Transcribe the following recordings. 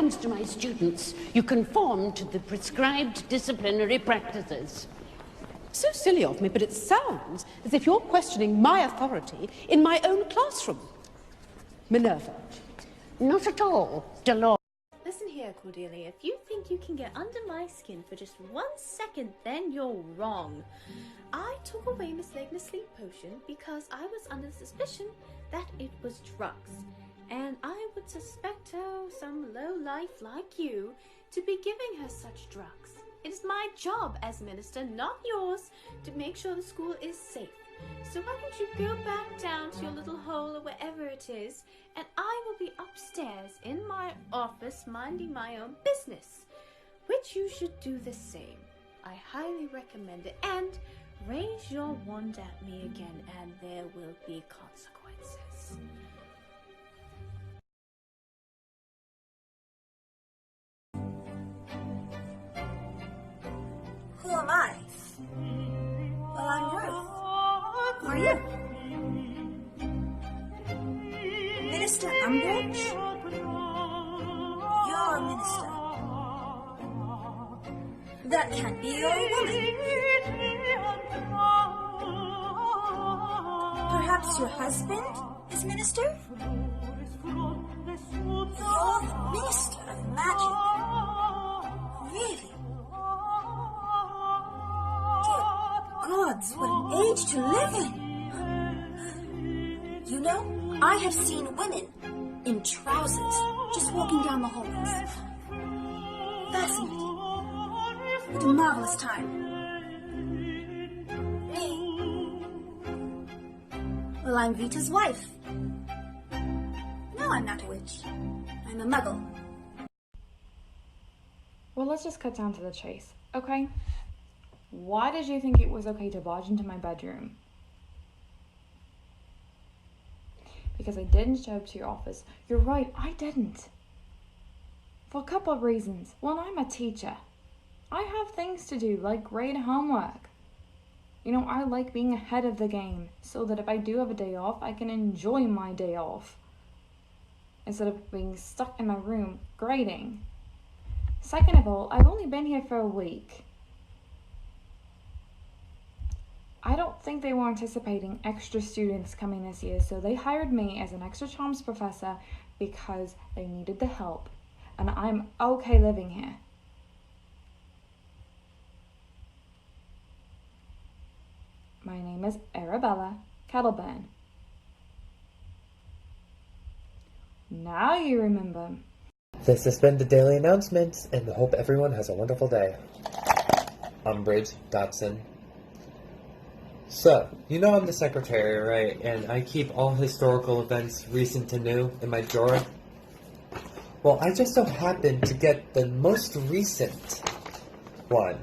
comes to my students, you conform to the prescribed disciplinary practices. So silly of me, but it sounds as if you're questioning my authority in my own classroom. Minerva. Not at all, Dolores. Listen here, Cordelia. If you think you can get under my skin for just 1 second, then you're wrong. I took away Miss Legner's sleep potion because I was under suspicion that it was drugs. And I would suspect, some lowlife like you to be giving her such drugs. It is my job as minister, not yours, to make sure the school is safe. So why don't you go back down to your little hole or wherever it is, and I will be upstairs in my office minding my own business, which you should do the same. I highly recommend it. And raise your wand at me again, and there will be consequences. Who am I? Well, I'm Ruth. Who are you? Minister Umbridge? You're a minister. That can't be your woman. Perhaps your husband is minister? You're the minister of magic. Really? Gods, what an age to live in! You know, I have seen women in trousers just walking down the hallways. Fascinating. What a marvelous time. Me? Well, I'm Vita's wife. No, I'm not a witch. I'm a muggle. Well, let's just cut down to the chase, okay? Why did you think it was okay to barge into my bedroom? Because I didn't show up to your office. You're right, I didn't. For a couple of reasons. One, I'm a teacher. I have things to do, like grade homework. You know, I like being ahead of the game, so that if I do have a day off, I can enjoy my day off, instead of being stuck in my room grading. Second of all, I've only been here for a week. I don't think they were anticipating extra students coming this year, so they hired me as an extra charms professor because they needed the help, and I'm okay living here. My name is Arabella Kettleburn. Now you remember. This has been the daily announcements, and I hope everyone has a wonderful day. Umbridge, Dotson. So, you know I'm the secretary, right? And I keep all historical events, recent to new, in my drawer. Well, I just so happened to get the most recent one.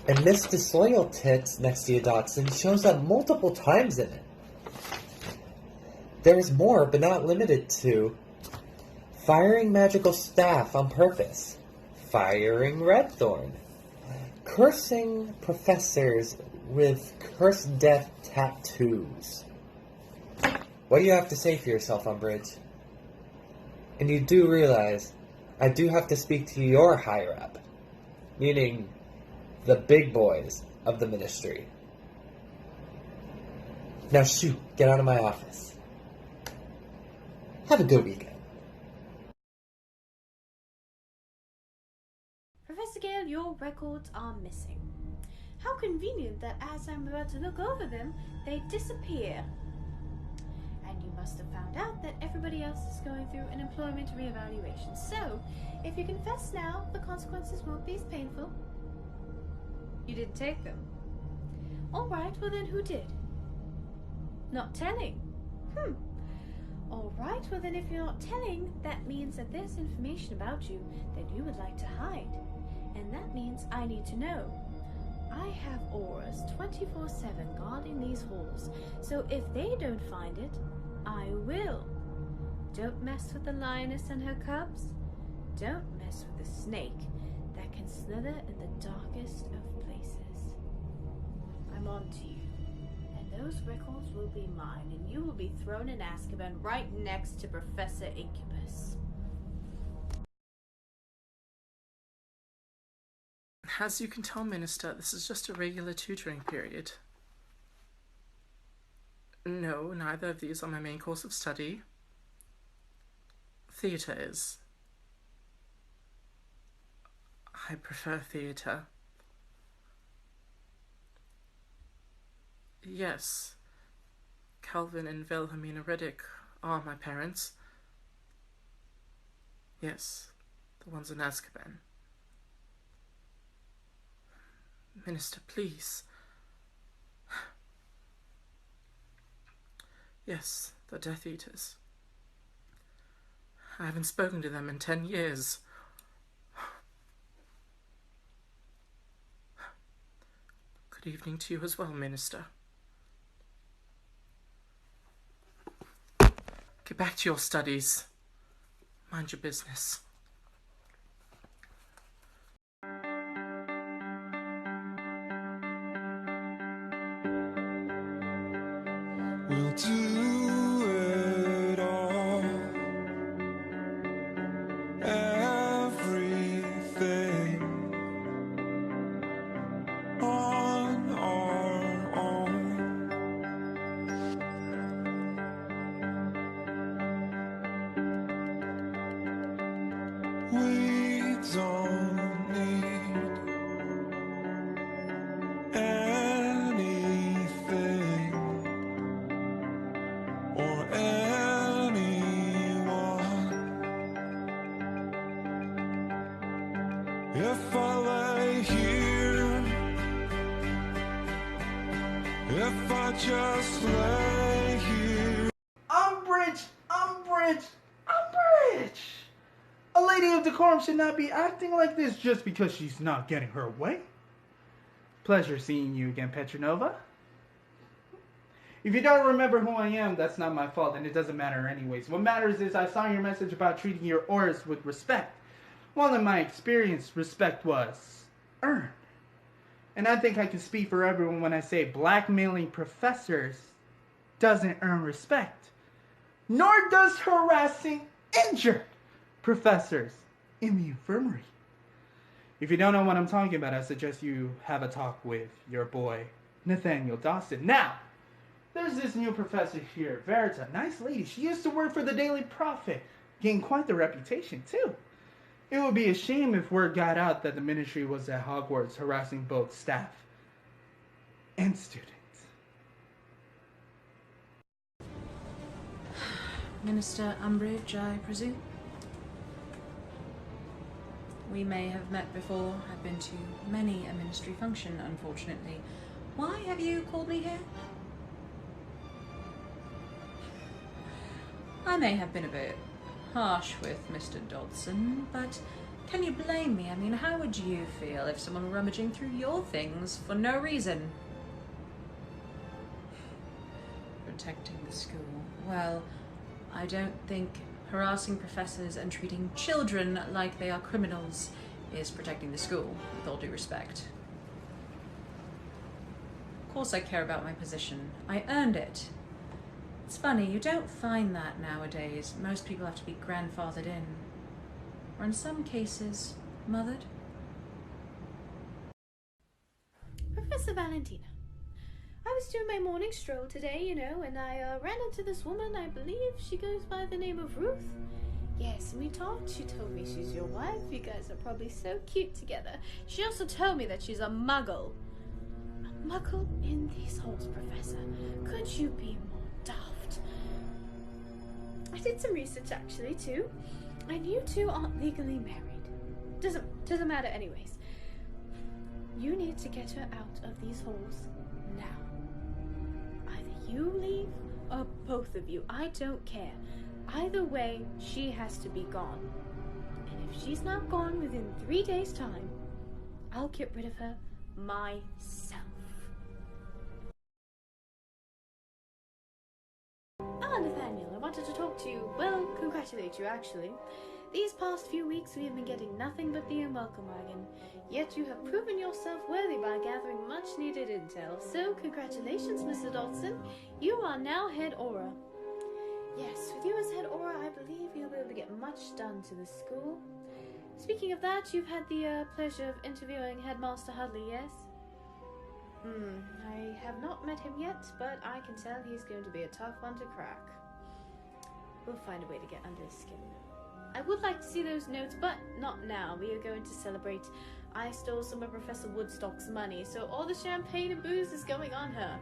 And Miss Disloyal Tits next to you, Dotson, shows up multiple times in it. There's more, but not limited to firing magical staff on purpose, firing Redthorn, cursing professors with cursed death tattoos. What do you have to say for yourself, Umbridge? And you do realize I do have to speak to your higher up, meaning the big boys of the ministry. Now shoot, get out of my office. Have a good weekend. Professor Gale, your records are missing. How convenient that as I'm about to look over them, they disappear. And you must have found out that everybody else is going through an employment reevaluation. So, if you confess now, the consequences won't be as painful. You didn't take them. Alright, well then who did? Not telling. Alright, well then if you're not telling, that means that there's information about you that you would like to hide. And that means I need to know. I have auras 24/7 guarding these halls, so if they don't find it, I will. Don't mess with the lioness and her cubs. Don't mess with the snake that can slither in the darkest of places. I'm on to you, and those records will be mine, and you will be thrown in Azkaban right next to Professor Incubus. As you can tell, Minister, this is just a regular tutoring period. No, neither of these are my main course of study. Theatre is. I prefer theatre. Yes, Calvin and Wilhelmina Riddick are my parents. Yes, the ones in Azkaban. Minister, please. Yes, the Death Eaters. I haven't spoken to them in 10 years. Good evening to you as well, Minister. Get back to your studies. Mind your business. We'll do it all. Everything on our own. We don't need anything or anyone. If I lay here, if I just lay here. Umbridge! Umbridge! Umbridge! A lady of decorum should not be acting like this just because she's not getting her way. Pleasure seeing you again, Petranova. If you don't remember who I am, that's not my fault, and it doesn't matter anyways. What matters is I saw your message about treating your auras with respect. Well, in my experience, respect was earned. And I think I can speak for everyone when I say blackmailing professors doesn't earn respect. Nor does harassing injured professors in the infirmary. If you don't know what I'm talking about, I suggest you have a talk with your boy, Nathaniel Dawson. Now, there's this new professor here, Verita. Nice lady. She used to work for the Daily Prophet. Gained quite the reputation, too. It would be a shame if word got out that the ministry was at Hogwarts harassing both staff and students. Minister Umbridge, I presume? We may have met before. I've been to many a ministry function, unfortunately. Why have you called me here? I may have been a bit harsh with Mr. Dodson, but can you blame me? I mean, how would you feel if someone were rummaging through your things for no reason? Protecting the school. Well, I don't think harassing professors and treating children like they are criminals is protecting the school, with all due respect. Of course I care about my position. I earned it. It's funny, you don't find that nowadays. Most people have to be grandfathered in. Or in some cases, mothered. Professor Valentina, I was doing my morning stroll today, and I ran into this woman. I believe she goes by the name of Ruth. Yes, and we talked. She told me she's your wife. You guys are probably so cute together. She also told me that she's a muggle. A muggle in these halls, Professor. Could you be more daft? I did some research actually too, and you two aren't legally married. Doesn't matter anyways. You need to get her out of these halls now. Either you leave or both of you. I don't care. Either way, she has to be gone. And if she's not gone within 3 days' time, I'll get rid of her myself. Nathaniel, I wanted to talk to you. Well, congratulate you, actually. These past few weeks we have been getting nothing but the unwelcome wagon. Yet you have proven yourself worthy by gathering much-needed intel. So, congratulations, Mr. Dodson. You are now head aura. Yes, with you as head aura, I believe you'll be able to get much done to the school. Speaking of that, you've had the pleasure of interviewing Headmaster Hudley, yes? I have not met him yet, but I can tell he's going to be a tough one to crack. We'll find a way to get under his skin. I would like to see those notes, but not now. We are going to celebrate. I stole some of Professor Woodstock's money, so all the champagne and booze is going on her.